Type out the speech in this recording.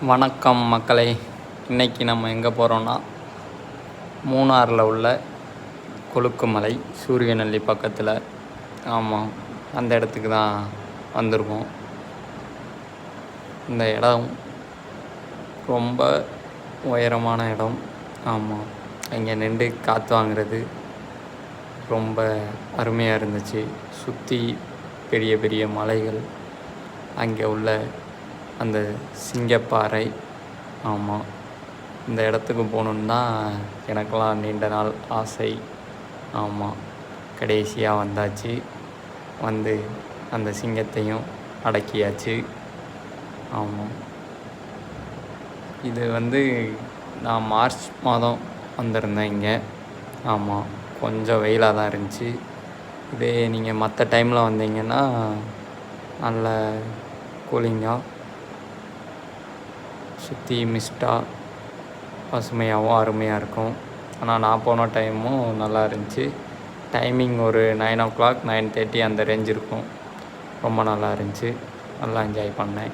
வணக்கம் மக்களே. இன்றைக்கி நம்ம எங்கே போகிறோன்னா, மூணாறில் உள்ள கொழுக்குமலை சூரியநெல்லி பக்கத்தில். ஆமாம், அந்த இடத்துக்கு தான் வந்திருக்கோம். இந்த இடம் ரொம்ப உயரமான இடம். ஆமாம், அங்கே நின்று காற்று வாங்கிறது ரொம்ப அருமையாக இருந்துச்சு. சுற்றி பெரிய பெரிய மலைகள், அங்கே உள்ள அந்த சிங்கப்பாறை. ஆமாம், இந்த இடத்துக்கு போகணுன்னு தான் எனக்கெல்லாம் நீண்ட நாள் ஆசை. ஆமாம், கடைசியாக வந்தாச்சு. வந்து அந்த சிங்கத்தையும் அடக்கியாச்சு. ஆமாம், இது நான் மார்ச் மாதம் வந்திருந்தேன் இங்கே. ஆமாம், கொஞ்சம் வெயிலாக தான் இருந்துச்சு. இதே நீங்கள் மற்ற டைமில் வந்தீங்கன்னா நல்ல கூலிங்காக, சுற்றி மிஸ்டாக, பசுமையாகவும் அருமையாக இருக்கும். ஆனால் நான் போன டைமும் நல்லா இருந்துச்சு. டைமிங் ஒரு 9 o'clock 9:30 அந்த ரேஞ்ச் இருக்கும். ரொம்ப நல்லா இருந்துச்சு. நல்லா என்ஜாய் பண்ணேன்.